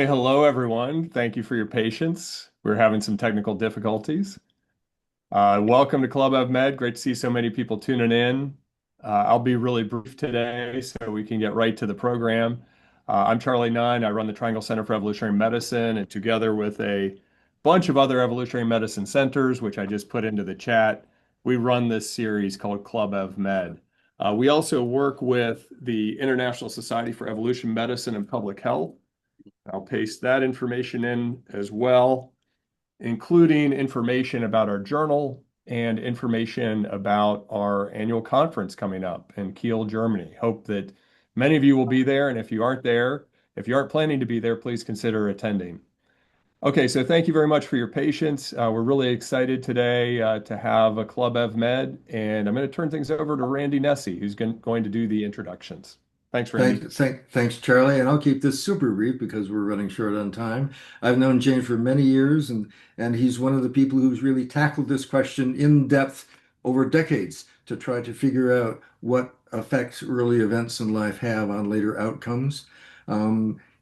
Hey, hello, everyone. Thank you for your patience. We're having some technical difficulties. Welcome to Club EvMed. Great to see so many people tuning in. I'll be really brief today so we can get right to the program. I'm Charlie Nunn. I run the Triangle Center for Evolutionary Medicine, and together with a bunch of other evolutionary medicine centers, which I just put into the chat, we run this series called Club EvMed. We also work with the International Society for Evolution Medicine and Public Health. I'll paste that information in as well, including information about our journal and information about our annual conference coming up in Kiel, Germany. Hope that many of you will be there, and if you aren't there, if you aren't planning to be there, please consider attending. Okay, so thank you very much for your patience. We're really excited today to have a Club EvMed, and I'm going to turn things over to Randy Nesi, who's going to do the introductions. Thanks, Randy. Thanks, Charlie. And I'll keep this super brief because we're running short on time. I've known Jane for many years, and he's one of the people who's really tackled this question in depth over decades to try to figure out what effects early events in life have on later outcomes.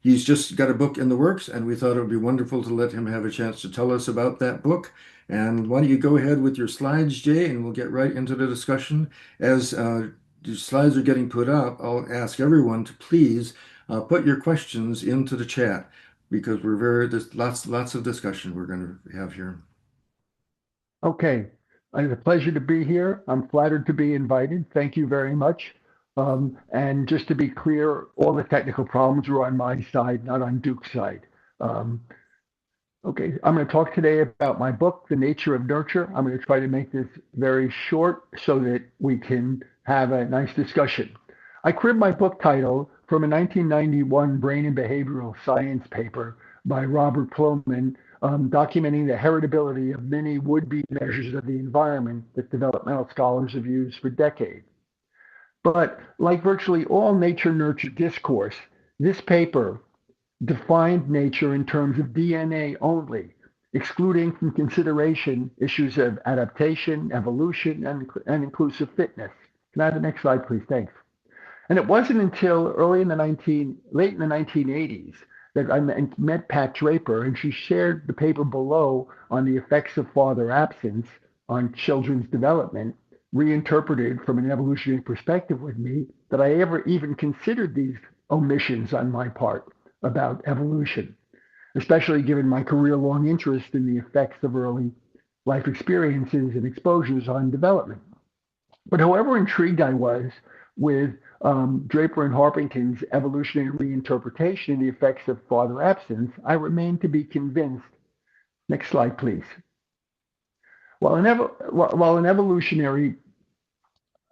He's just got a book in the works, and we thought it would be wonderful to let him have a chance to tell us about that book. And why don't you go ahead with your slides, Jay, and we'll get right into the discussion. As the slides are getting put up, I'll ask everyone to please put your questions into the chat because there's lots of discussion we're going to have here. Okay, it's a pleasure to be here. I'm flattered to be invited. Thank you very much. And just to be clear, all the technical problems were on my side, not on Duke's side. Okay, I'm going to talk today about my book, The Nature of Nurture. I'm going to try to make this very short so that we can have a nice discussion. I cribbed my book title from a 1991 Brain and Behavioral Science paper by Robert Plomin, documenting the heritability of many would-be measures of the environment that developmental scholars have used for decades. But like virtually all nature-nurture discourse, this paper defined nature in terms of DNA only, excluding from consideration issues of adaptation, evolution, and inclusive fitness. Can I have the next slide, please? Thanks. And it wasn't until late in the 1980s that I met Pat Draper, and she shared the paper below on the effects of father absence on children's development, reinterpreted from an evolutionary perspective with me, that I ever even considered these omissions on my part about evolution, especially given my career-long interest in the effects of early life experiences and exposures on development. But however intrigued I was with Draper and Harpington's evolutionary reinterpretation of the effects of father absence, I remained to be convinced. Next slide, please. While an evolutionary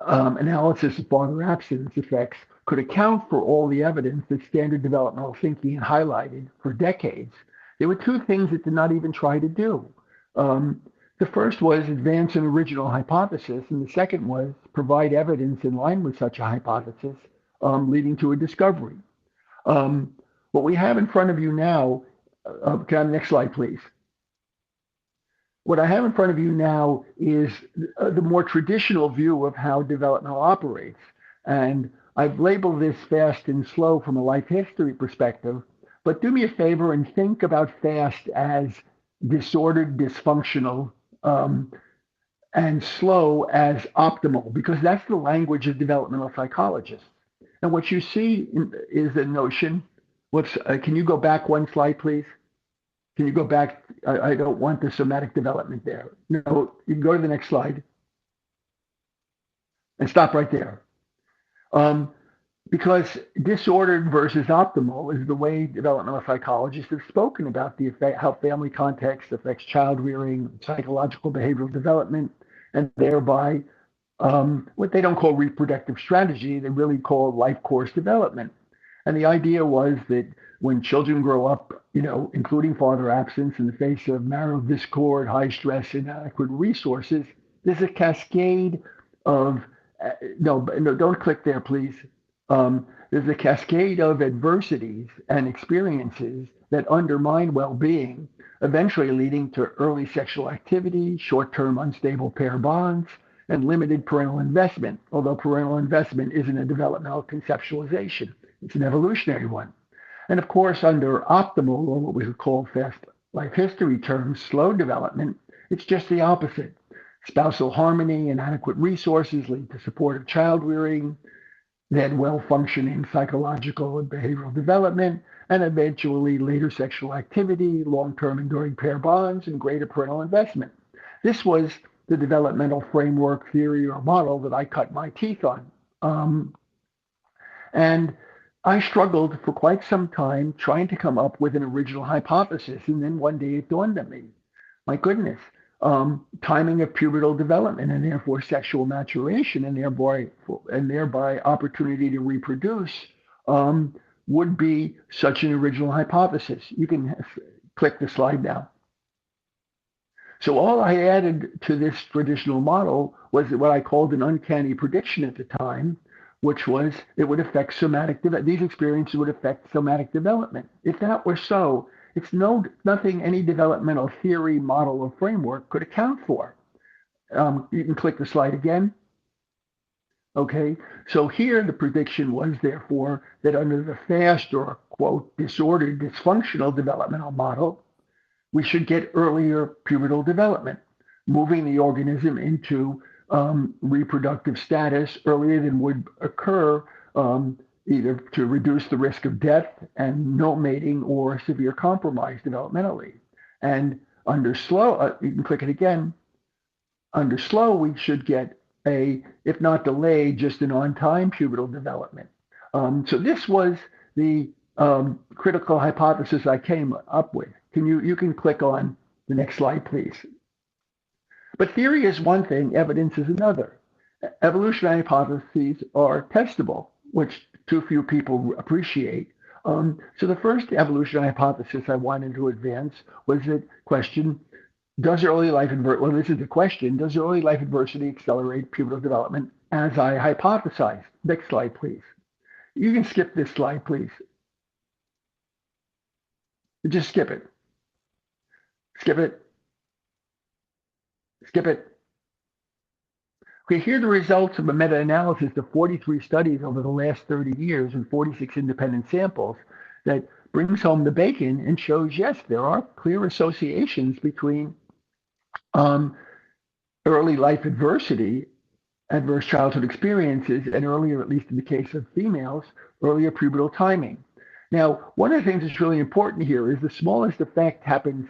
analysis of father absence effects could account for all the evidence that standard developmental thinking highlighted for decades, there were two things it did not even try to do. The first was advance an original hypothesis, and the second was provide evidence in line with such a hypothesis, leading to a discovery. What we have in front of you now, can I have the next slide, please? What I have in front of you now is the more traditional view of how developmental operates. And I've labeled this fast and slow from a life history perspective, but do me a favor and think about fast as disordered, dysfunctional, and slow as optimal, because that's the language of developmental psychologists. And what you see is the notion, can you go back one slide, please? Can you go back? I don't want the somatic development there. No, you can go to the next slide and stop right there. Because disordered versus optimal is the way developmental psychologists have spoken about the effect, how family context affects child rearing, psychological behavioral development, and thereby what they don't call reproductive strategy, they really call life course development. And the idea was that when children grow up, including father absence in the face of marital discord, high stress, inadequate resources, there's a cascade of, no, don't click there, please. There's a cascade of adversities and experiences that undermine well-being, eventually leading to early sexual activity, short-term unstable pair bonds, and limited parental investment, although parental investment isn't a developmental conceptualization. It's an evolutionary one. And of course, under optimal, or what we would call fast life history terms, slow development, it's just the opposite. Spousal harmony and adequate resources lead to supportive child rearing, then well-functioning psychological and behavioral development, and eventually later sexual activity, long-term enduring pair bonds, and greater parental investment. This was the developmental framework, theory, or model that I cut my teeth on. And I struggled for quite some time trying to come up with an original hypothesis. And then one day it dawned on me, my goodness, timing of pubertal development and therefore sexual maturation and thereby opportunity to reproduce would be such an original hypothesis. You can click the slide now. So all I added to this traditional model was what I called an uncanny prediction at the time, which was it would affect somatic these experiences would affect somatic development. If that were so, it's nothing any developmental theory, model, or framework could account for. You can click the slide again. Okay, so here the prediction was therefore that under the fast or quote disordered dysfunctional developmental model, we should get earlier pubertal development, moving the organism into reproductive status earlier than would occur, either to reduce the risk of death and no mating or severe compromise developmentally. And under slow, you can click it again. Under slow, we should get if not delayed, just an on-time pubertal development. So this was the critical hypothesis I came up with. You can click on the next slide, please. But theory is one thing, evidence is another. Evolutionary hypotheses are testable, which too few people appreciate. So the first evolutionary hypothesis I wanted to advance was the question, does early life adversity accelerate pubertal development as I hypothesized? Next slide, please. You can skip this slide, please. Just skip it. Skip it. Skip it. Okay, here are the results of a meta-analysis of 43 studies over the last 30 years and 46 independent samples that brings home the bacon and shows, yes, there are clear associations between early life adversity, adverse childhood experiences, and earlier, at least in the case of females, earlier pubertal timing. Now, one of the things that's really important here is the smallest effect happens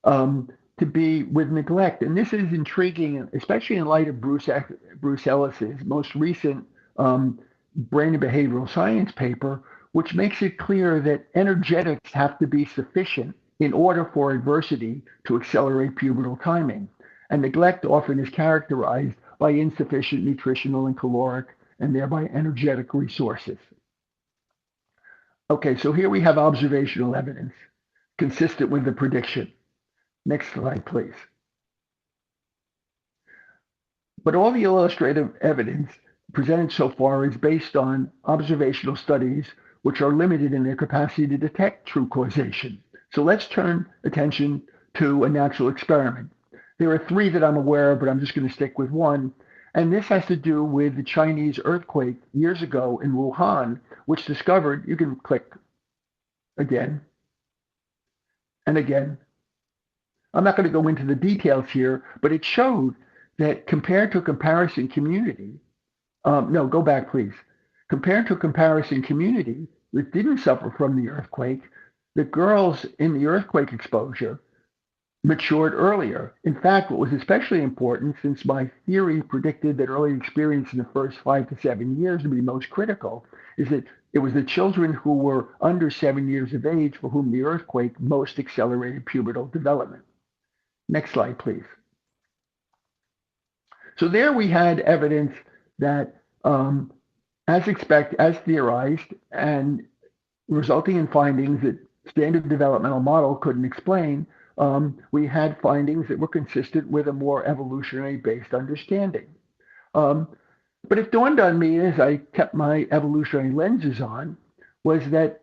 to be with neglect. And this is intriguing, especially in light of Bruce Ellis's most recent brain and behavioral science paper, which makes it clear that energetics have to be sufficient in order for adversity to accelerate pubertal timing. And neglect often is characterized by insufficient nutritional and caloric and thereby energetic resources. Okay, so here we have observational evidence consistent with the prediction. Next slide, please. But all the illustrative evidence presented so far is based on observational studies which are limited in their capacity to detect true causation. So let's turn attention to a natural experiment. There are three that I'm aware of, but I'm just going to stick with one. And this has to do with the Chinese earthquake years ago in Wuhan, which discovered, you can click again and again. I'm not going to go into the details here, but it showed that compared to a comparison community, no, go back, please. Compared to a comparison community that didn't suffer from the earthquake, the girls in the earthquake exposure matured earlier. In fact, what was especially important, since my theory predicted that early experience in the first 5 to 7 years would be most critical, is that it was the children who were under 7 years of age for whom the earthquake most accelerated pubertal development. Next slide, please. So there we had evidence that, as theorized, and resulting in findings that standard developmental model couldn't explain, we had findings that were consistent with a more evolutionary-based understanding. But it dawned on me as I kept my evolutionary lenses on, was that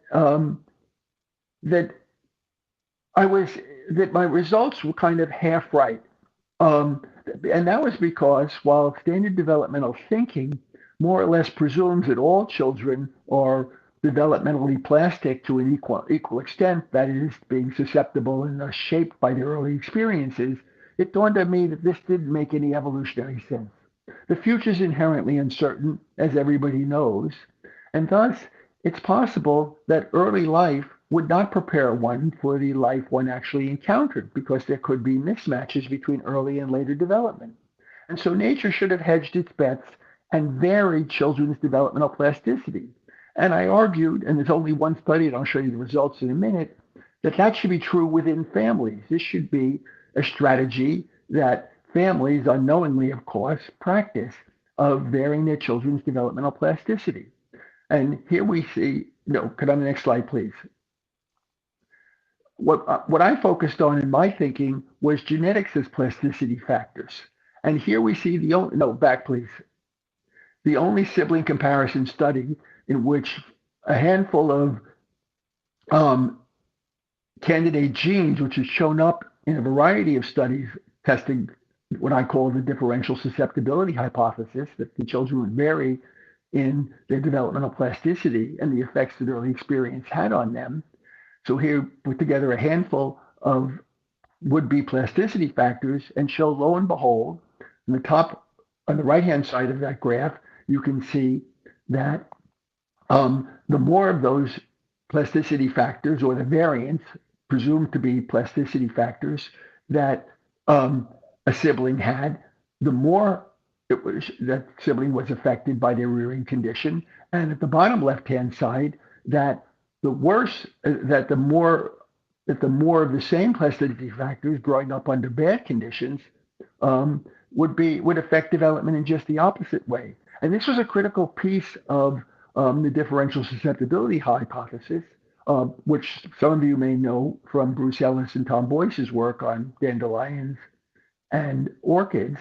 that my results were kind of half right. And that was because while standard developmental thinking more or less presumes that all children are developmentally plastic to an equal extent, that is, being susceptible and thus shaped by their early experiences, it dawned on me that this didn't make any evolutionary sense. The future is inherently uncertain, as everybody knows, and thus it's possible that early life would not prepare one for the life one actually encountered, because there could be mismatches between early and later development. And so nature should have hedged its bets and varied children's developmental plasticity. And I argued, and there's only one study, and I'll show you the results in a minute, that that should be true within families. This should be a strategy that families, unknowingly, of course, practice of varying their children's developmental plasticity. And here we see, no, could on the next slide, please. What I focused on in my thinking was genetics as plasticity factors. And here we see the only, no, back please. The only sibling comparison study in which a handful of candidate genes, which has shown up in a variety of studies testing what I call the differential susceptibility hypothesis, that the children would vary in their developmental plasticity and the effects that early experience had on them. So here, put together a handful of would-be plasticity factors and show, lo and behold, in the top, on the right-hand side of that graph, you can see that the more of those plasticity factors, or the variants presumed to be plasticity factors, that a sibling had, the more it was that sibling was affected by their rearing condition. And at the bottom left-hand side, that the worse, that the more of the same plasticity factors growing up under bad conditions would affect development in just the opposite way. And this was a critical piece of the differential susceptibility hypothesis, which some of you may know from Bruce Ellis and Tom Boyce's work on dandelions and orchids,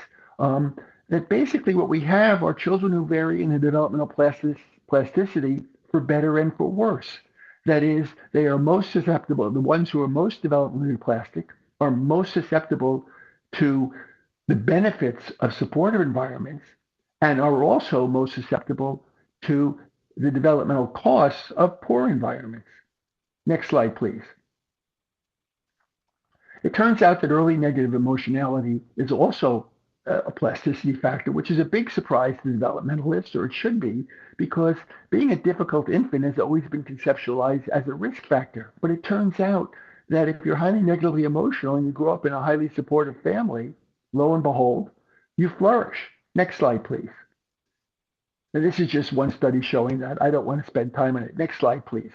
that basically what we have are children who vary in the developmental plasticity for better and for worse. That is, they are most susceptible, the ones who are most developmentally plastic are most susceptible to the benefits of supportive environments, and are also most susceptible to the developmental costs of poor environments. Next slide, please. It turns out that early negative emotionality is also a plasticity factor, which is a big surprise to developmentalists, or it should be, because being a difficult infant has always been conceptualized as a risk factor. But it turns out that if you're highly negatively emotional and you grow up in a highly supportive family, lo and behold, you flourish. Next slide, please. Now, this is just one study showing that. I don't want to spend time on it. Next slide, please.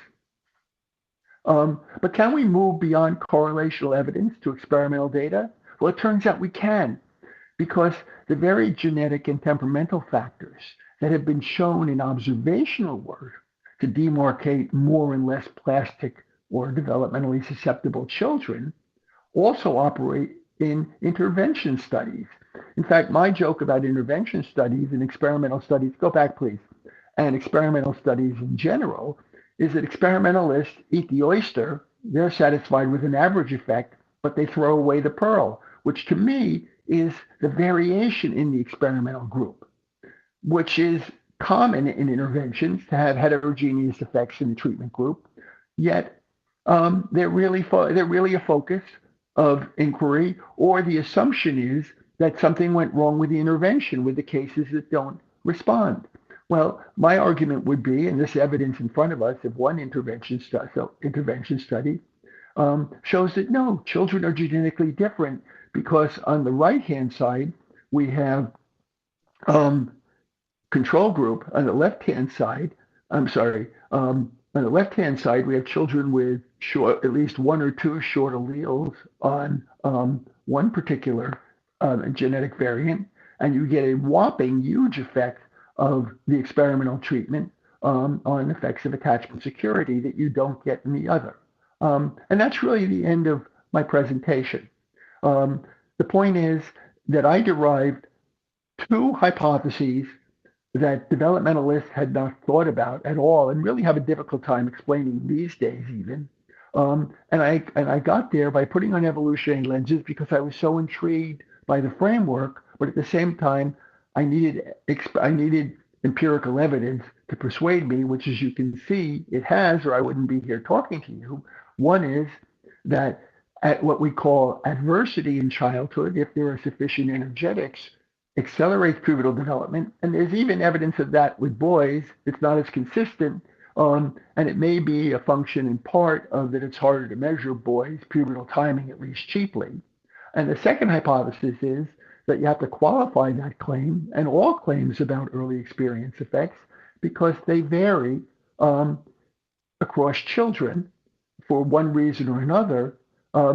But can we move beyond correlational evidence to experimental data? Well, it turns out we can, because the very genetic and temperamental factors that have been shown in observational work to demarcate more and less plastic or developmentally susceptible children also operate in intervention studies. In fact, my joke about intervention studies and experimental studies, go back please, and experimental studies in general, is that experimentalists eat the oyster, they're satisfied with an average effect, but they throw away the pearl, which to me is the variation in the experimental group, which is common in interventions to have heterogeneous effects in the treatment group, yet they're really a focus of inquiry, or the assumption is that something went wrong with the intervention with the cases that don't respond. Well, my argument would be, and this evidence in front of us of one intervention study shows that no, children are genetically different, because on the right-hand side, we have control group. On the left-hand side, on the left-hand side, we have children with at least one or two short alleles on one particular genetic variant, and you get a whopping huge effect of the experimental treatment on effects of attachment security that you don't get in the other. And that's really the end of my presentation. The point is that I derived two hypotheses that developmentalists had not thought about at all, and really have a difficult time explaining these days even. And I got there by putting on evolutionary lenses because I was so intrigued by the framework, but at the same time, I needed empirical evidence to persuade me, which as you can see, it has, or I wouldn't be here talking to you. One is that at what we call adversity in childhood, if there are sufficient energetics, accelerates pubertal development. And there's even evidence of that with boys. It's not as consistent. And it may be a function in part of that it's harder to measure boys' pubertal timing, at least cheaply. And the second hypothesis is that you have to qualify that claim and all claims about early experience effects because they vary across children for one reason or another.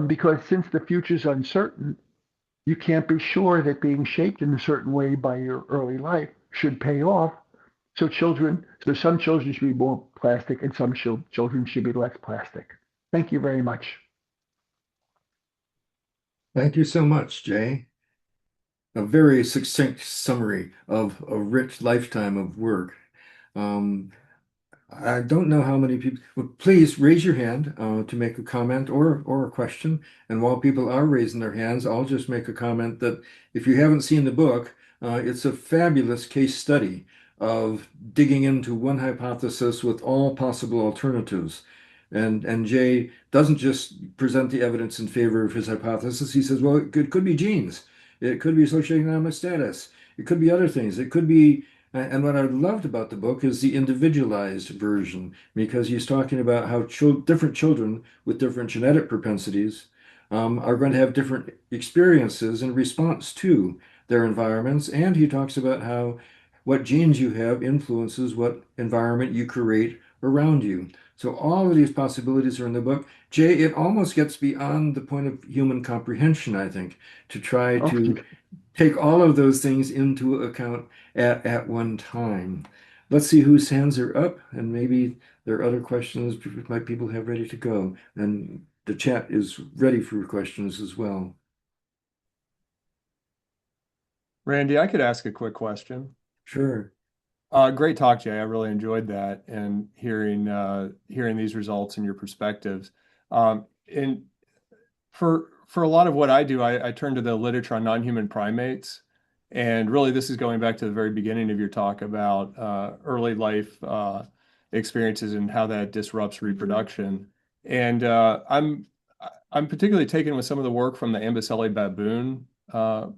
Because since the future is uncertain, you can't be sure that being shaped in a certain way by your early life should pay off. So some children should be more plastic and some children should be less plastic. Thank you very much. Thank you so much, Jay. A very succinct summary of a rich lifetime of work. I don't know how many people, well, please raise your hand to make a comment or a question. And while people are raising their hands, I'll just make a comment that if you haven't seen the book, it's a fabulous case study of digging into one hypothesis with all possible alternatives. And Jay doesn't just present the evidence in favor of his hypothesis. He says, well, it could be genes. It could be socioeconomic status. It could be other things. It could be, and what I loved about the book is the individualized version, because he's talking about how different children with different genetic propensities are going to have different experiences in response to their environments. And he talks about how what genes you have influences what environment you create around you. So all of these possibilities are in the book. Jay, it almost gets beyond the point of human comprehension, I think, to try to take all of those things into account at one time. Let's see whose hands are up, and maybe there are other questions my people have ready to go. And the chat is ready for questions as well. Randy, I could ask a quick question. Sure. Great talk, Jay. I really enjoyed that and hearing these results and your perspectives. And for a lot of what I do, I turn to the literature on non-human primates, and really this is going back to the very beginning of your talk about early life experiences and how that disrupts reproduction. And I'm particularly taken with some of the work from the Amboseli baboon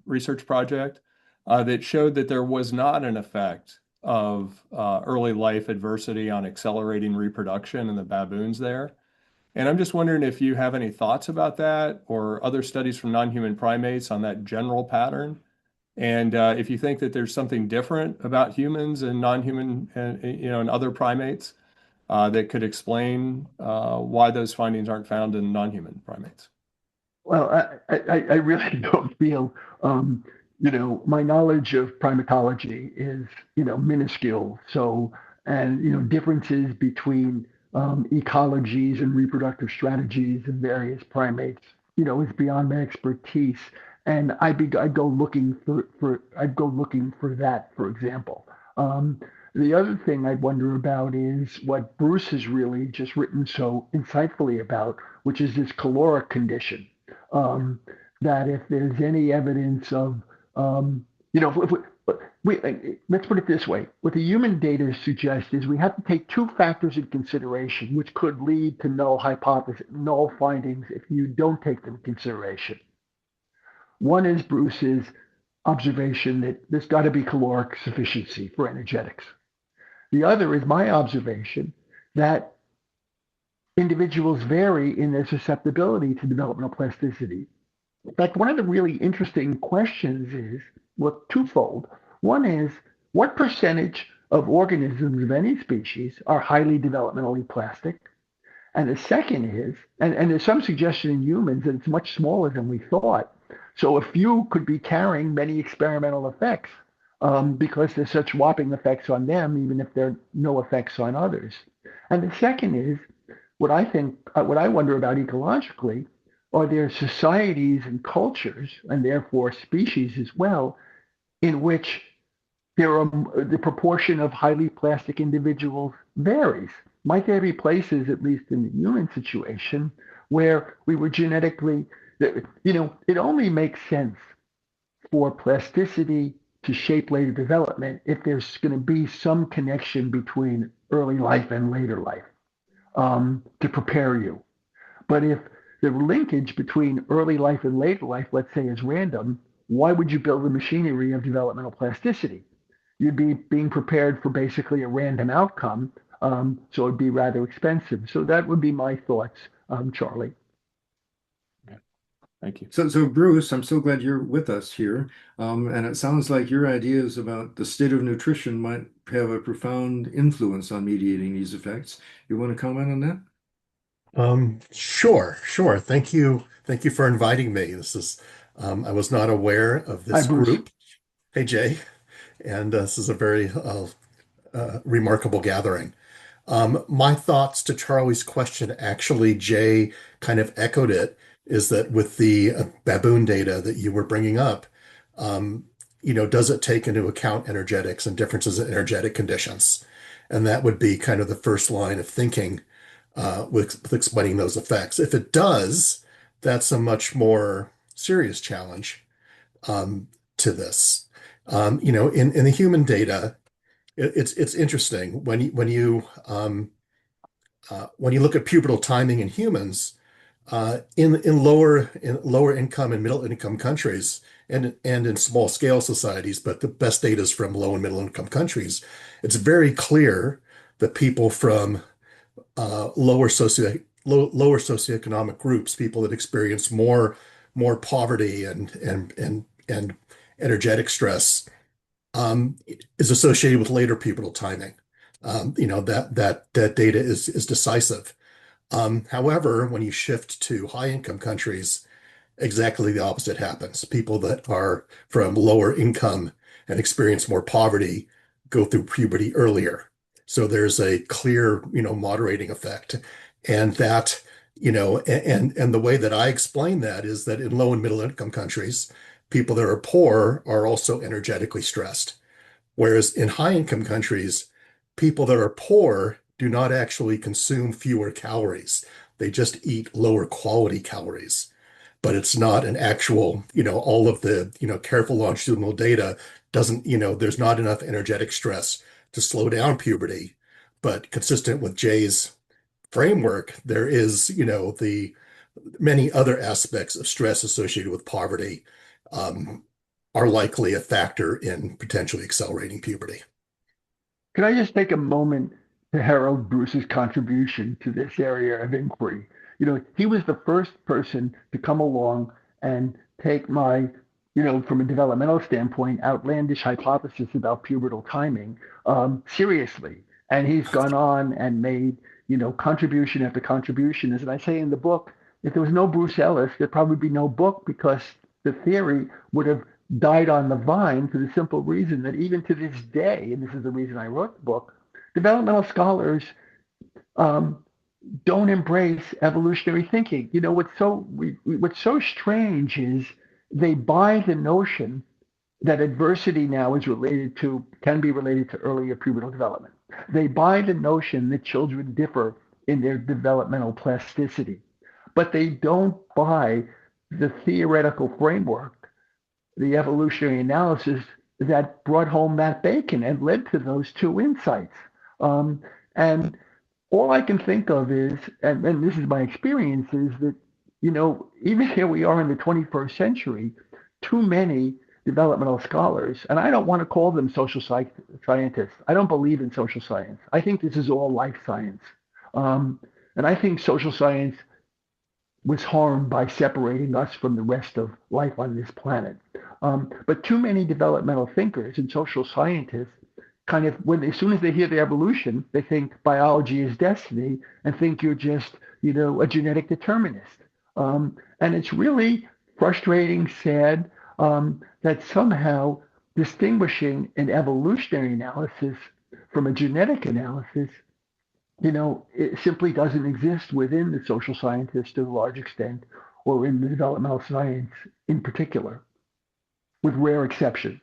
research project that showed that there was not an effect of early life adversity on accelerating reproduction in the baboons there. And I'm just wondering if you have any thoughts about that or other studies from non-human primates on that general pattern. And if you think that there's something different about humans and non-human and other primates that could explain why those findings aren't found in non-human primates. Well, I really don't feel, my knowledge of primatology is, minuscule. So, and, differences between ecologies and reproductive strategies in various primates, is beyond my expertise. And I'd go looking for that, for example. The other thing I wonder about is what Bruce has really just written so insightfully about, which is this caloric condition. That if there's any evidence of, let's put it this way. What the human data suggests is we have to take two factors in consideration, which could lead to null findings if you don't take them in consideration. One is Bruce's observation that there's got to be caloric sufficiency for energetics. The other is my observation that individuals vary in their susceptibility to developmental plasticity. In fact, one of the really interesting questions is, well, twofold. One is, what percentage of organisms of any species are highly developmentally plastic? And the second is, and there's some suggestion in humans that it's much smaller than we thought. So a few could be carrying many experimental effects because there's such whopping effects on them, even if there are no effects on others. And the second is, what I wonder about ecologically, are there societies and cultures, and therefore species as well, in which the proportion of highly plastic individuals varies? Might there be places, at least in the human situation, where we were genetically, it only makes sense for plasticity to shape later development if there's going to be some connection between early life and later life to prepare you. But if the linkage between early life and later life, let's say, is random, why would you build the machinery of developmental plasticity? You'd be being prepared for basically a random outcome, so it'd be rather expensive. So that would be my thoughts, Charlie. Thank you. So Bruce, I'm so glad you're with us here. And it sounds like your ideas about the state of nutrition might have a profound influence on mediating these effects. You want to comment on that? Sure. Thank you for inviting me. I was not aware of Hi, this Bruce. group. Hey, Jay, and this is a very remarkable gathering. My thoughts to Charlie's question, actually, Jay kind of echoed it, is that with the baboon data that you were bringing up, um, does it take into account energetics and differences in energetic conditions? And that would be kind of the first line of thinking with explaining those effects. If it does, that's a much more serious challenge to this. In the human data, it's interesting when you look at pubertal timing in humans, in lower income and middle income countries and in small scale societies, but the best data is from low and middle income countries. It's very clear that people from lower socioeconomic groups, people that experience more poverty and energetic stress, is associated with later pubertal timing. That data is decisive. However, when you shift to high income countries, exactly the opposite happens. People that are from lower income and experience more poverty go through puberty earlier. So there's a clear, moderating effect. And that, and the way that I explain that is that in low and middle income countries, people that are poor are also energetically stressed. Whereas in high income countries, people that are poor do not actually consume fewer calories. They just eat lower quality calories. But it's not an actual, all of the, careful longitudinal data doesn't, there's not enough energetic stress to slow down puberty. But consistent with Jay's framework, there is, the many other aspects of stress associated with poverty are likely a factor in potentially accelerating puberty. Can I just take a moment to herald Bruce's contribution to this area of inquiry? He was the first person to come along and take my, from a developmental standpoint, outlandish hypothesis about pubertal timing seriously. And he's gone on and made, contribution after contribution. As I say in the book, if there was no Bruce Ellis, there'd probably be no book because the theory would have died on the vine for the simple reason that even to this day, and this is the reason I wrote the book, developmental scholars don't embrace evolutionary thinking. What's so strange is they buy the notion that adversity now can be related to earlier pubertal development. They buy the notion that children differ in their developmental plasticity, but they don't buy the theoretical framework, the evolutionary analysis that brought home that bacon and led to those two insights. And all I can think of is, and this is my experience, is that, even here we are in the 21st century, too many developmental scholars, and I don't want to call them social scientists. I don't believe in social science. I think this is all life science. And I think social science was harmed by separating us from the rest of life on this planet. But too many developmental thinkers and social scientists kind of, as soon as they hear the evolution, they think biology is destiny and think you're just, a genetic determinist. And it's really frustrating, sad, that somehow distinguishing an evolutionary analysis from a genetic analysis, it simply doesn't exist within the social scientists to a large extent, or in the developmental science in particular, with rare exception.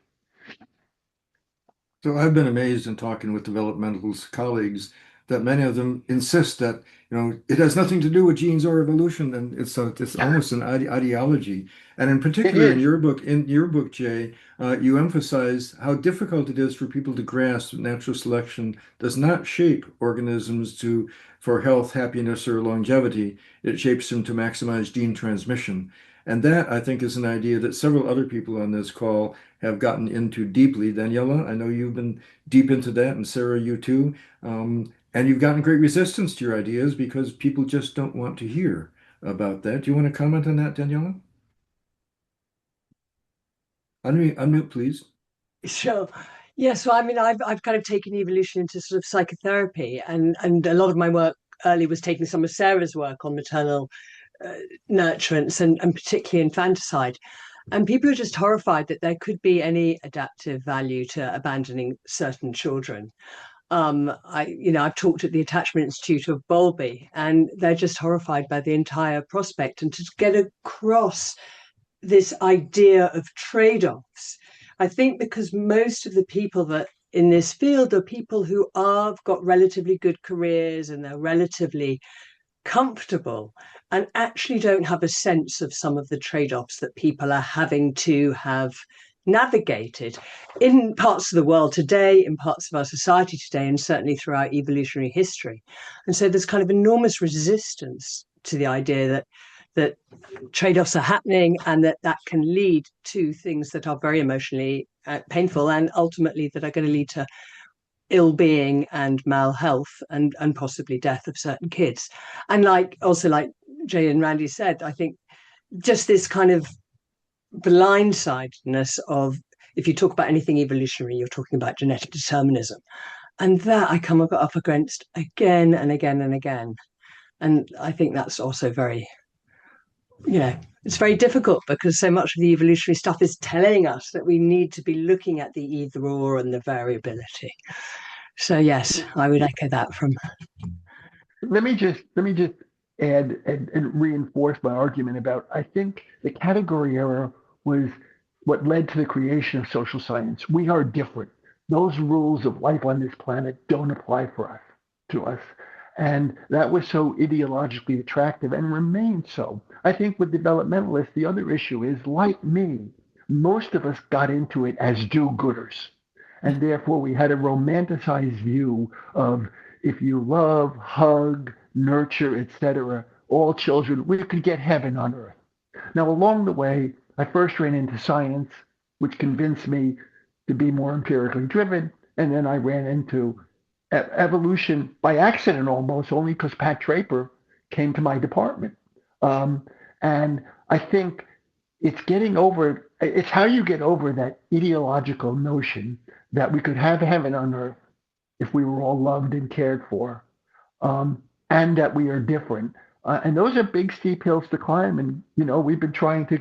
So I've been amazed in talking with developmental colleagues that many of them insist that, it has nothing to do with genes or evolution, and it's almost an ideology. And in It particular, is. in your book, Jay, you emphasize how difficult it is for people to grasp that natural selection does not shape organisms for health, happiness, or longevity. It shapes them to maximize gene transmission. And that, I think, is an idea that several other people on this call have gotten into deeply. Daniela, I know you've been deep into that, and Sarah, you too. And you've gotten great resistance to your ideas because people just don't want to hear about that. Do you want to comment on that, Daniela? Unmute, please. Sure. Yeah, so I mean, I've kind of taken evolution into sort of psychotherapy, and a lot of my work early was taking some of Sarah's work on maternal nurturance and particularly infanticide. And people are just horrified that there could be any adaptive value to abandoning certain children. I've talked at the Attachment Institute of Bowlby, and they're just horrified by the entire prospect. And to get across this idea of trade-offs, I think because most of the people that in this field are people who have got relatively good careers and they're relatively comfortable and actually don't have a sense of some of the trade-offs that people are having to have navigated in parts of the world today, in parts of our society today, and certainly throughout evolutionary history. And so there's kind of enormous resistance to the idea that trade-offs are happening and that can lead to things that are very emotionally painful and ultimately that are going to lead to ill-being and malhealth and possibly death of certain kids. And like Jay and Randy said, I think just this kind of blindsidedness of, if you talk about anything evolutionary, you're talking about genetic determinism. And that I come up against again and again and again. And I think that's also very, it's very difficult because so much of the evolutionary stuff is telling us that we need to be looking at the either or and the variability. So yes, I would echo that from. Let me just add and reinforce my argument about, I think the category error was what led to the creation of social science. We are different. Those rules of life on this planet don't apply to us. And that was so ideologically attractive and remains so. I think with developmentalists, the other issue is, like me, most of us got into it as do-gooders. And therefore we had a romanticized view of, if you love, hug, nurture, etc., all children, we could get heaven on earth. Now, along the way, I first ran into science, which convinced me to be more empirically driven. And then I ran into evolution by accident almost, only because Pat Draper came to my department. And I think it's how you get over that ideological notion that we could have heaven on earth if we were all loved and cared for, and that we are different. And those are big, steep hills to climb. And, we've been trying to,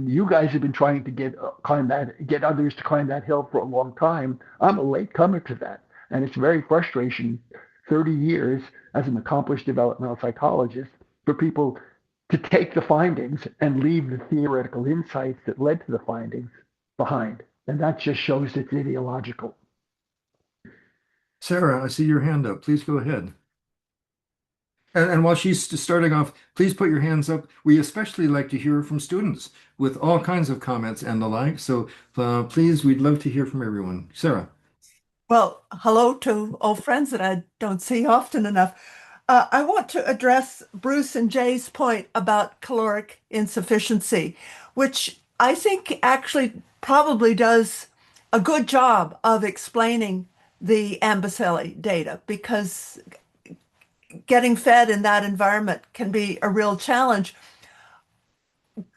you guys have been trying to get others to climb that hill for a long time. I'm a late comer to that. And it's very frustrating, 30 years as an accomplished developmental psychologist, for people to take the findings and leave the theoretical insights that led to the findings behind. And that just shows it's ideological. Sarah, I see your hand up. Please go ahead. And while she's starting off, please put your hands up. We especially like to hear from students with all kinds of comments and the like. So please, we'd love to hear from everyone. Sarah. Well, hello to old friends that I don't see often enough. I want to address Bruce and Jay's point about caloric insufficiency, which I think actually probably does a good job of explaining the Amboseli data, because getting fed in that environment can be a real challenge.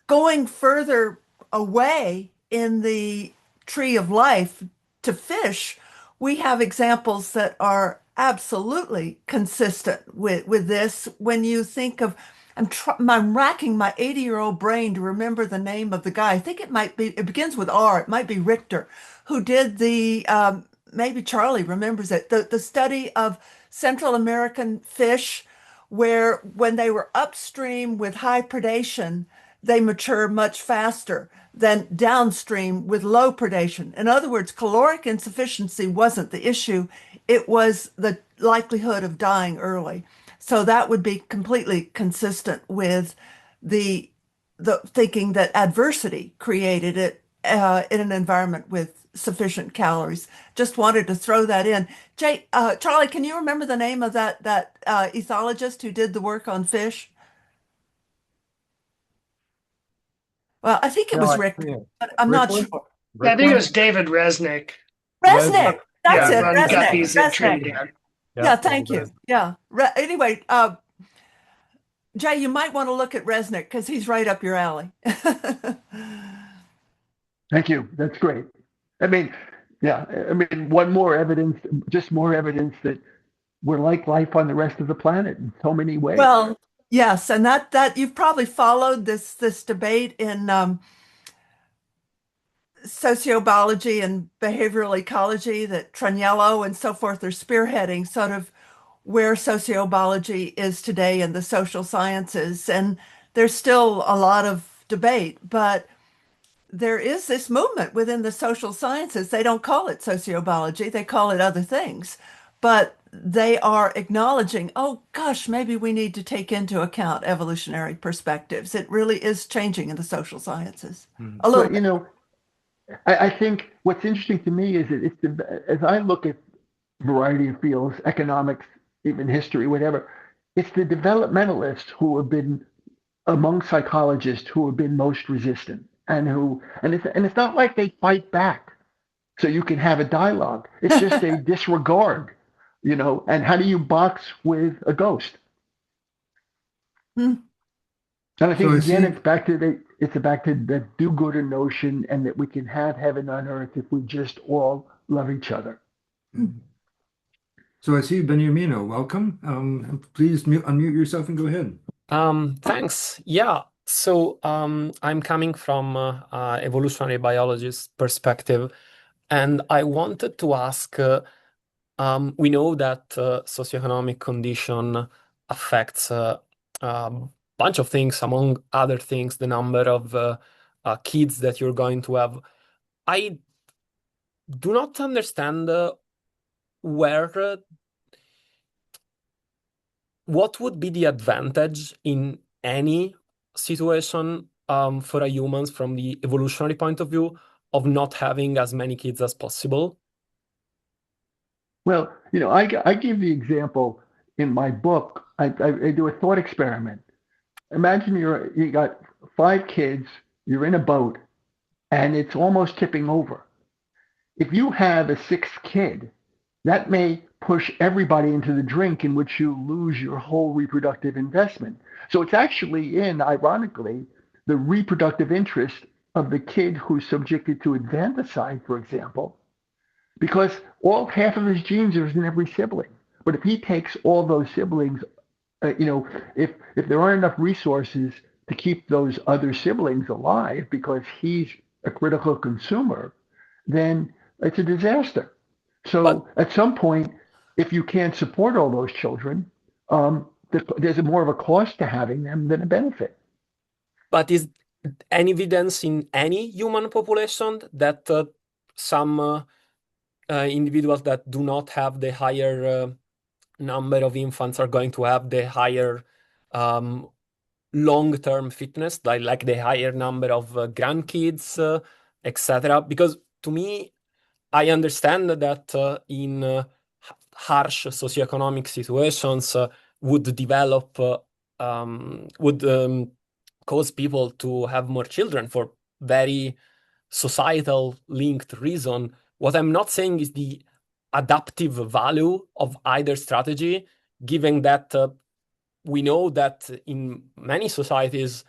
Going further away in the tree of life to fish, we have examples that are absolutely consistent with this. When you think of, I'm racking my 80-year-old brain to remember the name of the guy. I think it begins with R. It might be Richter, who did maybe Charlie remembers it, the study of Central American fish, where when they were upstream with high predation, they mature much faster than downstream with low predation. In other words, caloric insufficiency wasn't the issue, it was the likelihood of dying early. So that would be completely consistent with the thinking that adversity created it in an environment with sufficient calories. Just wanted to throw that in. Charlie, can you remember the name of that ethologist who did the work on fish? Well, I think it No, was Rick, Yeah. but I'm not sure. Yeah, I think it was David Resnick. Resnick. That's Yeah, it. run Resnick. guppies at Resnick. Trinidad. Yeah, thank you. Yeah. Anyway, Jay, you might want to look at Resnick because he's right up your alley. Thank you. That's great. I mean, yeah, I mean, one more evidence, just more evidence that we're like life on the rest of the planet in so many ways. Well, yes, and that you've probably followed this debate in sociobiology and behavioral ecology that Traniello and so forth are spearheading, sort of where sociobiology is today in the social sciences. And there's still a lot of debate, but there is this movement within the social sciences. They don't call it sociobiology, they call it other things. But they are acknowledging, oh gosh, maybe we need to take into account evolutionary perspectives. It really is changing in the social sciences. A little Well, you know, I think what's interesting to me is that as I look at a variety of fields, economics, even history, whatever, it's the developmentalists who have been among psychologists who have been most resistant and it's not like they fight back so you can have a dialogue. It's just a disregard, and how do you box with a ghost? Hmm. And I think So I again, see. it's back to the do-gooder notion, and that we can have heaven on earth if we just all love each other. So I see Beniamino. Welcome. Please unmute yourself and go ahead. Thanks. Yeah. So I'm coming from evolutionary biologist's perspective, and I wanted to ask. We know that socioeconomic condition affects a bunch of things, among other things, the number of kids that you're going to have. I do not understand where what would be the advantage in any situation for a humans from the evolutionary point of view of not having as many kids as possible? Well, I give the example in my book. I do a thought experiment. Imagine you got 5 kids, you're in a boat, and it's almost tipping over. If you have a 6th kid, that may push everybody into the drink, in which you lose your whole reproductive investment. So it's actually ironically, the reproductive interest of the kid who's subjected to infanticide, for example, because half of his genes are in every sibling. But if he takes all those siblings, if there aren't enough resources to keep those other siblings alive because he's a critical consumer, then it's a disaster. So at some point, if you can't support all those children, there's more of a cost to having them than a benefit. But is any evidence in any human population that some individuals that do not have the higher number of infants are going to have the higher long-term fitness, like the higher number of grandkids, etc.? Because to me, I understand that in harsh socioeconomic situations would develop, would cause people to have more children for very societal linked reason. What I'm not saying is the adaptive value of either strategy, given that we know that in many societies,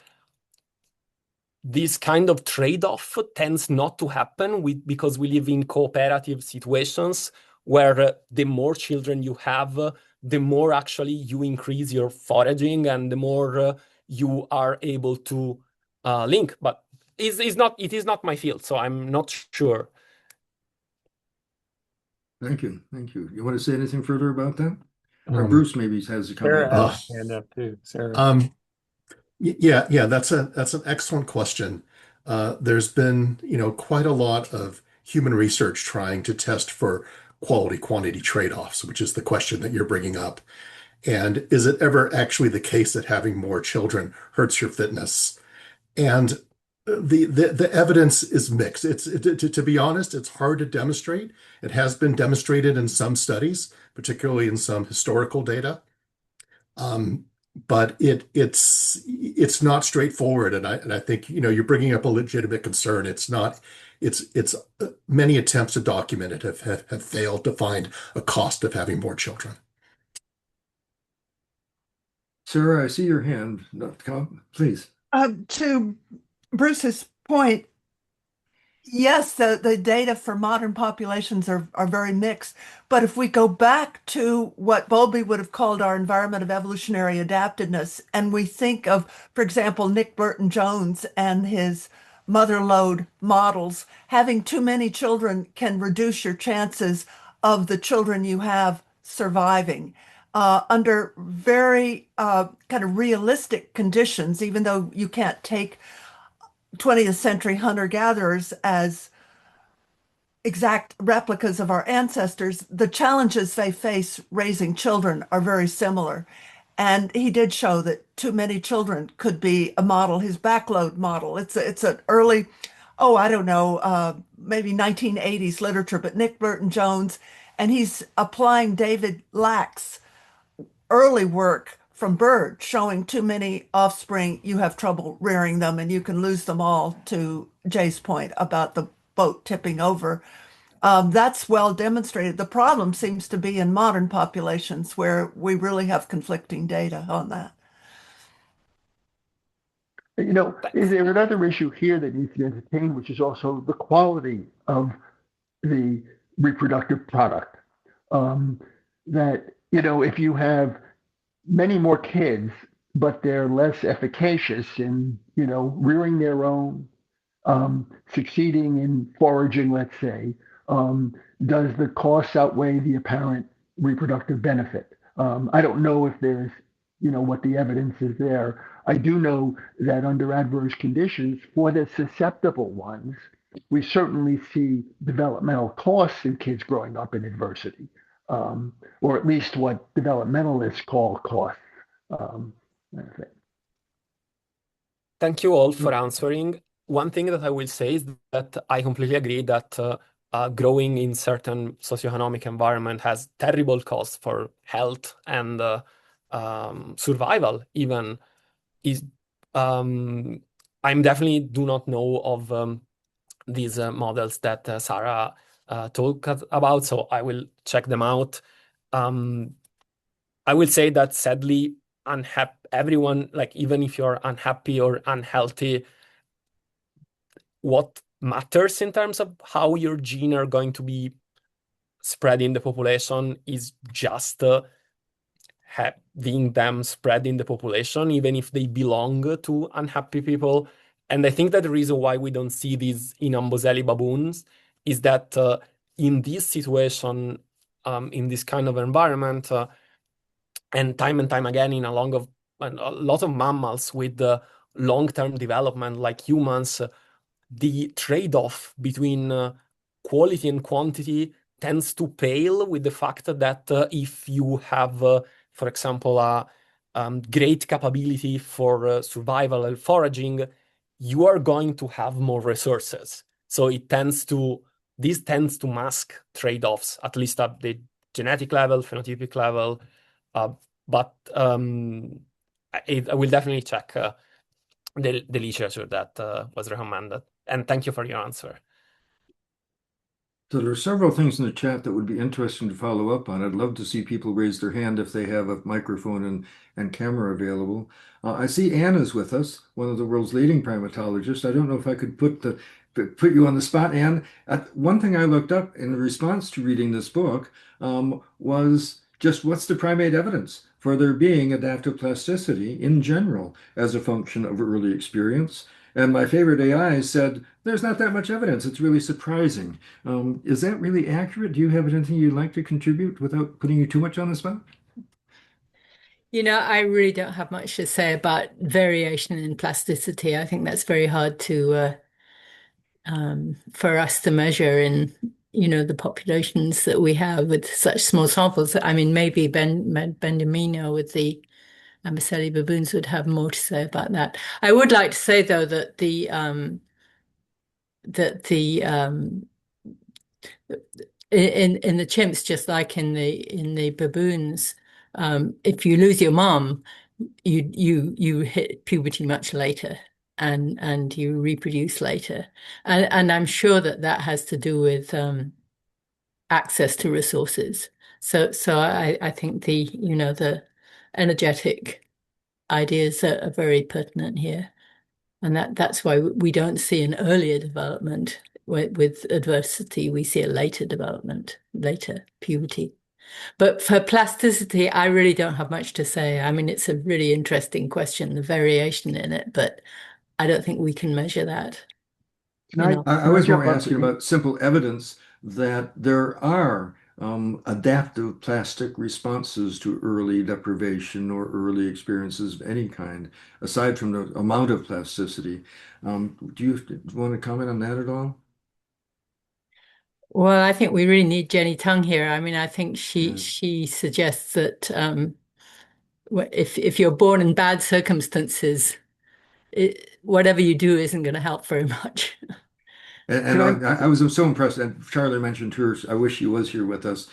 this kind of trade-off tends not to happen because we live in cooperative situations where the more children you have, the more actually you increase your foraging and the more you are able to link. But it is not my field, so I'm not sure. Thank you. Thank you. You want to say anything further about that? Or Bruce maybe has a comment. Sarah has a hand up too. Sarah. Yeah, that's an excellent question. There's been, quite a lot of human research trying to test for quality quantity trade-offs, which is the question that you're bringing up. And is it ever actually the case that having more children hurts your fitness? And the evidence is mixed. To be honest, it's hard to demonstrate. It has been demonstrated in some studies, particularly in some historical data. Um, but it's not straightforward, and I think you're bringing up a legitimate concern. It's not. It's many attempts to document it have failed to find a cost of having more children. Sarah, I see your hand. No, come, please. To Bruce's point, yes, the data for modern populations are very mixed. But if we go back to what Bowlby would have called our environment of evolutionary adaptedness, and we think of, for example, Nick Burton-Jones and his mother lode models, having too many children can reduce your chances of the children you have surviving. Under very kind of realistic conditions, even though you can't take 20th century hunter-gatherers as exact replicas of our ancestors, the challenges they face raising children are very similar. And he did show that too many children could be a model, his backload model. It's an early, oh, I don't know, maybe 1980s literature, but Nick Burton-Jones, and he's applying David Lack's early work from birds, showing too many offspring, you have trouble rearing them and you can lose them all, to Jay's point about the boat tipping over. That's well demonstrated. The problem seems to be in modern populations where we really have conflicting data on that. Is there another issue here that needs to be entertained, which is also the quality of the reproductive product? If you have many more kids, but they're less efficacious in, rearing their own, succeeding in foraging, let's say, does the cost outweigh the apparent reproductive benefit? I don't know if there's, what the evidence is there. I do know that under adverse conditions, for the susceptible ones, we certainly see developmental costs in kids growing up in adversity, or at least what developmentalists call costs. Thank you all for answering. One thing that I will say is that I completely agree that growing in certain socioeconomic environment has terrible costs for health and survival even. I'm definitely do not know of these models that Sarah talked about, so I will check them out. I will say that sadly, everyone, like even if you're unhappy or unhealthy, what matters in terms of how your gene are going to be spread in the population is just having them spread in the population, even if they belong to unhappy people. And I think that the reason why we don't see these in Amboseli baboons is that in this situation, in this kind of environment, and time again in a lot of mammals with long-term development like humans, the trade-off between quality and quantity tends to pale with the fact that if you have, for example, a great capability for survival and foraging, you are going to have more resources. So this tends to mask trade-offs, at least at the genetic level, phenotypic level. But I will definitely check the literature that was recommended. And thank you for your answer. So there are several things in the chat that would be interesting to follow up on. I'd love to see people raise their hand if they have a microphone and camera available. I see Anna's with us, one of the world's leading primatologists. I don't know if I could put you on the spot, Anne. One thing I looked up in response to reading this book was just what's the primate evidence for there being adaptive plasticity in general as a function of early experience. And my favorite AI said, there's not that much evidence. It's really surprising. Is that really accurate? Do you have anything you'd like to contribute without putting you too much on the spot? I really don't have much to say about variation in plasticity. I think that's very hard for us to measure in, the populations that we have with such small samples. I mean, maybe Benjamino with the Amboseli baboons would have more to say about that. I would like to say, though, that the in the chimps, just like in the baboons, if you lose your mom, you hit puberty much later, and you reproduce later, and I'm sure that has to do with access to resources. So I think the energetic ideas are very pertinent here. And that's why we don't see an earlier development with adversity. We see a later development, later puberty. But for plasticity, I really don't have much to say. I mean, it's a really interesting question, the variation in it, but I don't think we can measure that. I was more asking about simple evidence that there are adaptive plastic responses to early deprivation or early experiences of any kind, aside from the amount of plasticity. Do you want to comment on that at all? Well, I think we really need Jenny Tung here. I mean, I think she Yeah. she suggests that if you're born in bad circumstances, whatever you do isn't going to help very much. And I was so impressed. And Charlie mentioned hers. I wish he was here with us.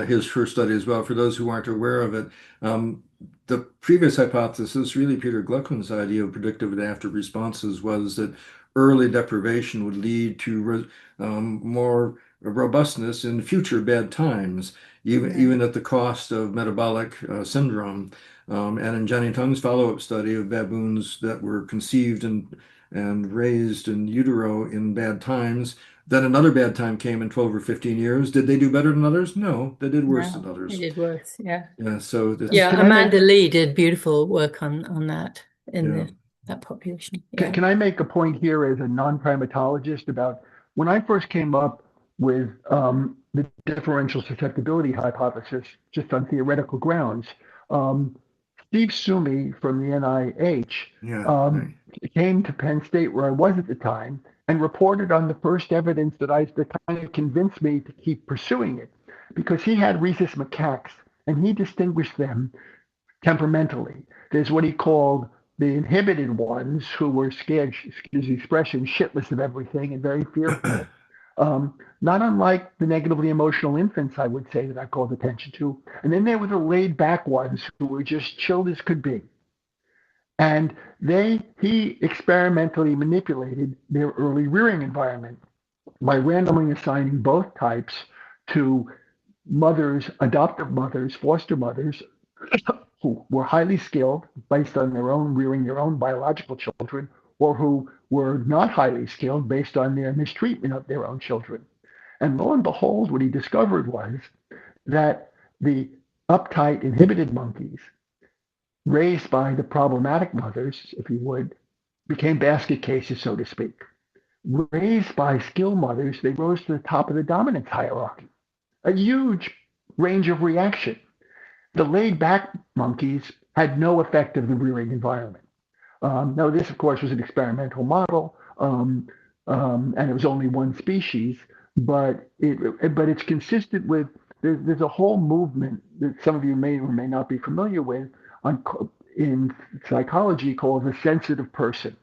His first study as well. For those who aren't aware of it, the previous hypothesis, really Peter Gluckman's idea of predictive adaptive responses, was that early deprivation would lead to more robustness in future bad times, even at the cost of metabolic syndrome. And in Jenny Tung's follow-up study of baboons that were conceived and raised in utero in bad times. Then another bad time came in 12 or 15 years. Did they do better than others? No, they did worse than No, it others. did worse. Yeah. Yeah, so Yeah. that's, Can I make Amanda Lee did beautiful work on that in yeah. that population. Can, Yeah. can I make a point here as a non-primatologist about when I first came up with the differential susceptibility hypothesis, just on theoretical grounds? Um, Steve Sumi from the NIH Yeah, um, right. came to Penn State, where I was at the time, and reported on the first evidence that kind of convinced me to keep pursuing it, because he had rhesus macaques and he distinguished them temperamentally. There's what he called the inhibited ones, who were scared, excuse the expression, shitless of everything and very fearful. Not unlike the negatively emotional infants, I would say, that I called attention to. And then there were the laid back ones who were just chilled as could be. And he experimentally manipulated their early rearing environment by randomly assigning both types to mothers, adoptive mothers, foster mothers, who were highly skilled based on their own rearing their own biological children, or who were not highly skilled based on their mistreatment of their own children. And lo and behold, what he discovered was that the uptight, inhibited monkeys, raised by the problematic mothers, if you would, became basket cases, so to speak. Raised by skilled mothers, they rose to the top of the dominance hierarchy. A huge range of reaction. The laid back monkeys had no effect of the rearing environment. Now, this, of course, was an experimental model, and it was only one species, but it's consistent with, there's a whole movement that some of you may or may not be familiar with in psychology called the sensitive person.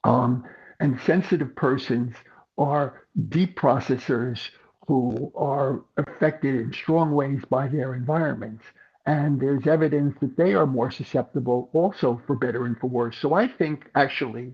And sensitive persons are deep processors who are affected in strong ways by their environments. And there's evidence that they are more susceptible also, for better and for worse. So I think actually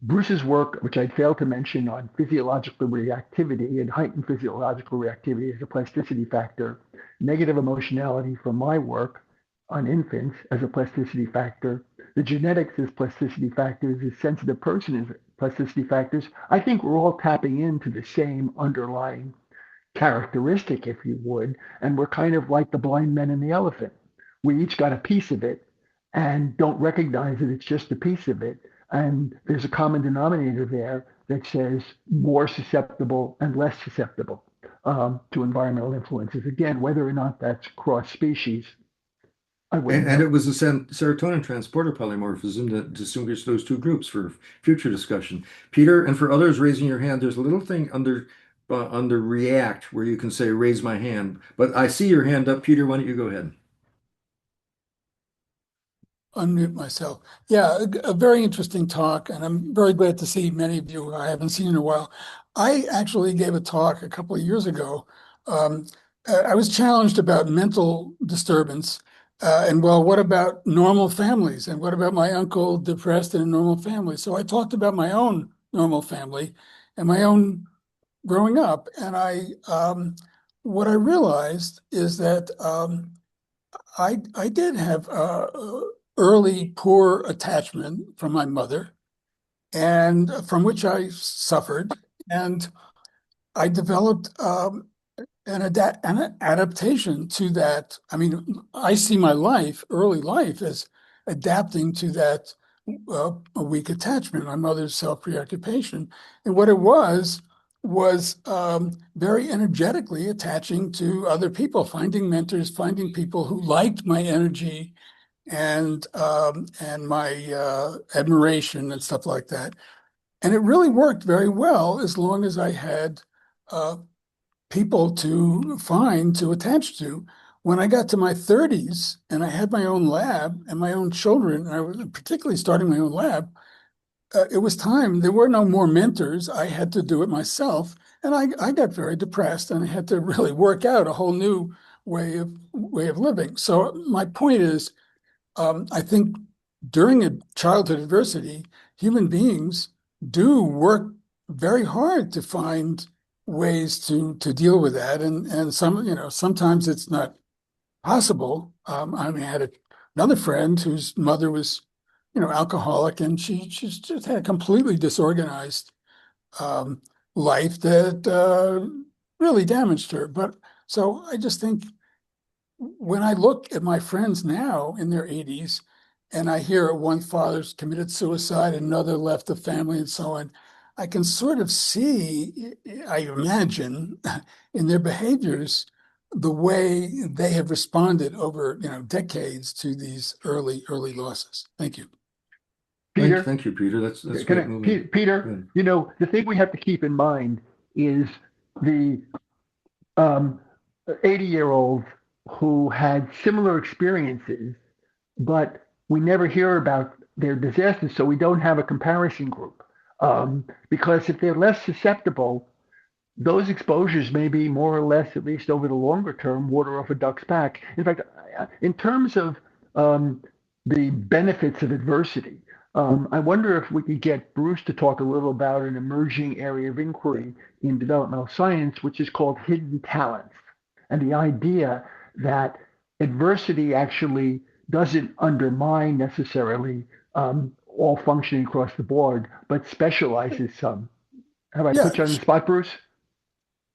Bruce's work, which I failed to mention, on physiological reactivity and heightened physiological reactivity as a plasticity factor, negative emotionality from my work on infants as a plasticity factor, the genetics as plasticity factors, the sensitive person as plasticity factors, I think we're all tapping into the same underlying characteristic, if you would, and we're kind of like the blind men and the elephant. We each got a piece of it and don't recognize that it's just a piece of it. And there's a common denominator there that says more susceptible and less susceptible to environmental influences. Again, whether or not that's cross species, I wouldn't And know. it was the serotonin transporter polymorphism that distinguished those two groups for future discussion. Peter, and for others raising your hand, there's a little thing under React where you can say raise my hand. But I see your hand up, Peter. Why don't you go ahead? Unmute myself. Yeah, a very interesting talk, and I'm very glad to see many of you who I haven't seen in a while. I actually gave a talk a couple of years ago. I was challenged about mental disturbance, and well, what about normal families? And what about my uncle depressed in a normal family? So I talked about my own normal family and my own growing up, and what I realized is that I did have early poor attachment from my mother, and from which I suffered, and I developed an adaptation to that. I mean, I see my early life, as adapting to that a weak attachment, my mother's self-preoccupation, and what it was very energetically attaching to other people, finding mentors, finding people who liked my energy and my admiration and stuff like that. And it really worked very well as long as I had uh, people to attach to. When I got to my 30s and I had my own lab and my own children, and I was particularly starting my own lab, it was time. There were no more mentors. I had to do it myself. And I got very depressed, and I had to really work out a whole new way of living. So my point is, I think during a childhood adversity, human beings do work very hard to find ways to deal with that, and sometimes it's not possible. I mean, I had another friend whose mother was, alcoholic, and she's just had a completely disorganized um, life that really damaged her. But so I just think when I look at my friends now in their 80s and I hear one father's committed suicide, another left the family, and so on, I can sort of see, I imagine, in their behaviors, the way they have responded over, decades to these early losses. Thank you. Peter, Thank you, Peter. That's can great movement. Peter, the thing we have to keep in mind is the 80-year-olds who had similar experiences, but we never hear about their disasters, so we don't have a comparison group. Because if they're less susceptible, those exposures may be more or less, at least over the longer term, water off a duck's back. In fact, in terms of the benefits of adversity, I wonder if we could get Bruce to talk a little about an emerging area of inquiry in developmental science, which is called hidden talents, and the idea that adversity actually doesn't undermine necessarily all functioning across the board, but specializes some. Have I put you on the spot, Bruce?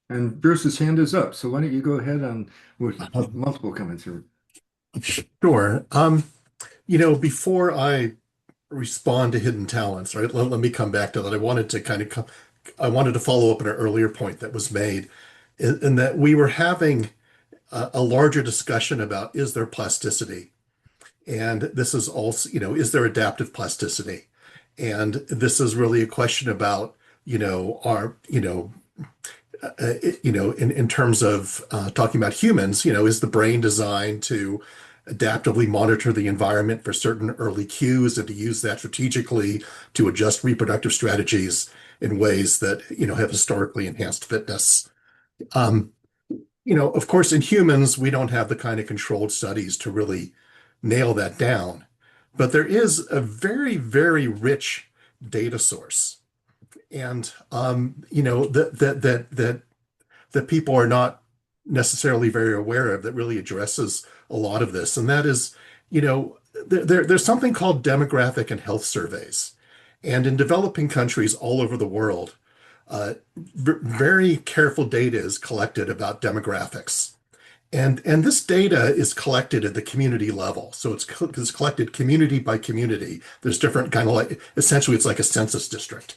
And Bruce's hand is up, so why don't you go ahead on with multiple comments here? Sure. Before I respond to hidden talents, right? Let me come back to that. I wanted to follow up on an earlier point that was made, in that we were having a larger discussion about, is there plasticity? And this is also, is there adaptive plasticity? And this is really a question about, our, in terms of talking about humans, is the brain designed to adaptively monitor the environment for certain early cues and to use that strategically to adjust reproductive strategies in ways that, have historically enhanced fitness? Of course, in humans, we don't have the kind of controlled studies to really nail that down, but there is a very, very rich data source, and that people are not necessarily very aware of, that really addresses a lot of this, and that is, there's something called demographic and health surveys, and in developing countries all over the world, very careful data is collected about demographics. And this data is collected at the community level. So it's collected community by community. There's different kind of, like, essentially it's like a census district.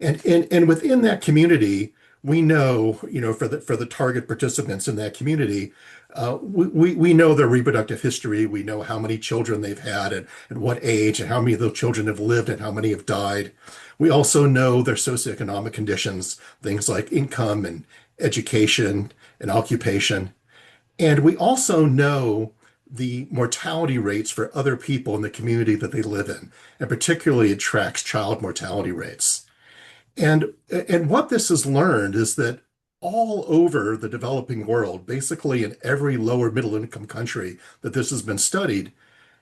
And within that community, we know, for the target participants in that community, We know their reproductive history. We know how many children they've had and what age and how many of those children have lived and how many have died. We also know their socioeconomic conditions, things like income and education and occupation. And we also know the mortality rates for other people in the community that they live in. And particularly it tracks child mortality rates. And what this has learned is that all over the developing world, basically in every lower middle income country that this has been studied,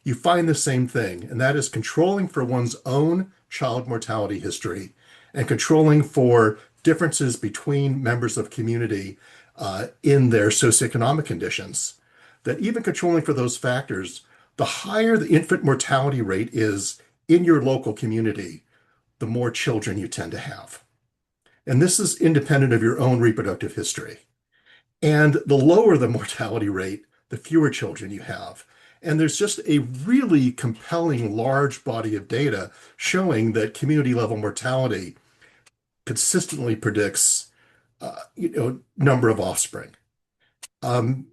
you find the same thing, and that is controlling for one's own child mortality history and controlling for differences between members of community in their socioeconomic conditions. That even controlling for those factors, the higher the infant mortality rate is in your local community, the more children you tend to have. And this is independent of your own reproductive history. And the lower the mortality rate, the fewer children you have. And there's just a really compelling large body of data showing that community level mortality consistently predicts, number of offspring. And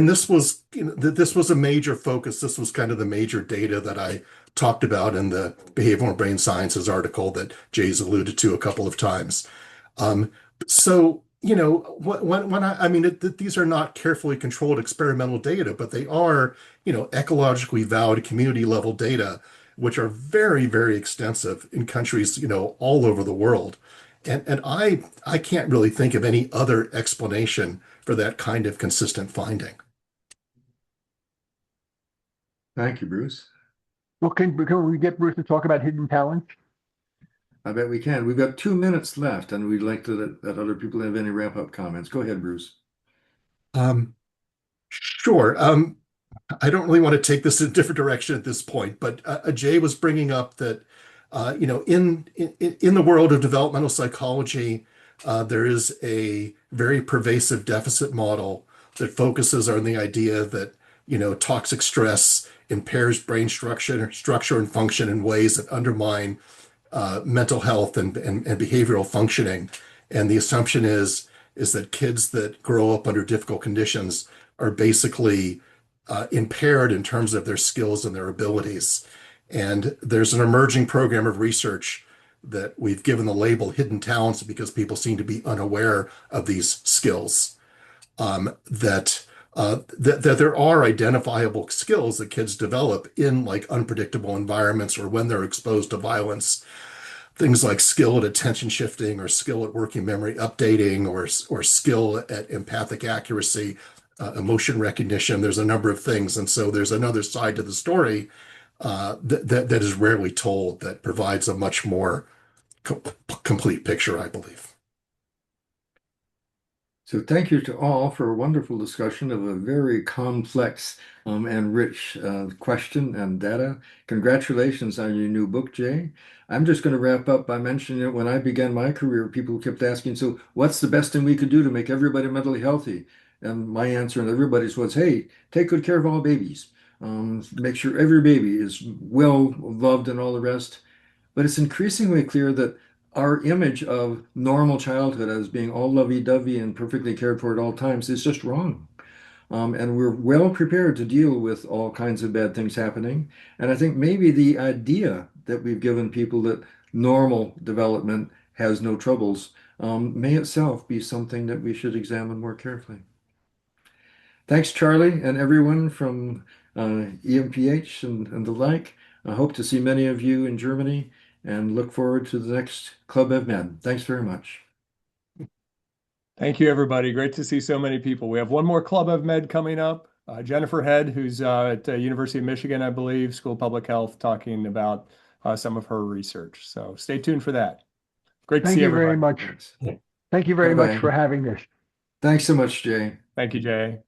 this was, this was a major focus. This was kind of the major data that I talked about in the Behavioral Brain Sciences article that Jay's alluded to a couple of times. So, these are not carefully controlled experimental data, but they are, ecologically valid community level data, which are very, very extensive in countries, all over the world. And I can't really think of any other explanation for that kind of consistent finding. Thank you, Bruce. Well, can we get Bruce to talk about hidden talents? I bet we can. We've got 2 minutes left, and we'd like to let other people have any wrap-up comments. Go ahead, Bruce. Sure. I don't really want to take this in a different direction at this point, but Jay was bringing up that, in the world of developmental psychology, there is a very pervasive deficit model that focuses on the idea that, toxic stress impairs brain structure and function in ways that undermine mental health and behavioral functioning. And the assumption is that kids that grow up under difficult conditions are basically impaired in terms of their skills and their abilities. And there's an emerging program of research that we've given the label hidden talents because people seem to be unaware of these skills. That there are identifiable skills that kids develop in like unpredictable environments or when they're exposed to violence. Things like skill at attention shifting or skill at working memory updating or skill at empathic accuracy, emotion recognition. There's a number of things. And so there's another side to the story that is rarely told that provides a much more complete picture, I believe. So thank you to all for a wonderful discussion of a very complex and rich question and data. Congratulations on your new book, Jay. I'm just going to wrap up by mentioning that when I began my career, people kept asking, so what's the best thing we could do to make everybody mentally healthy? And my answer and everybody's was, hey, take good care of all babies. Make sure every baby is well loved and all the rest. But it's increasingly clear that our image of normal childhood as being all lovey-dovey and perfectly cared for at all times is just wrong. And we're well prepared to deal with all kinds of bad things happening. And I think maybe the idea that we've given people that normal development has no troubles may itself be something that we should examine more carefully. Thanks, Charlie, and everyone from EMPH and the like. I hope to see many of you in Germany and look forward to the next Club EvMed. Thanks very much. Thank you, everybody. Great to see so many people. We have one more Club EvMed coming up. Jennifer Head, who's at University of Michigan, I believe, School of Public Health, talking about some of her research. So stay tuned for that. Great to see everybody. Thank you very much. Thank you very much for having this. Thanks so much, Jay. Thank you, Jay.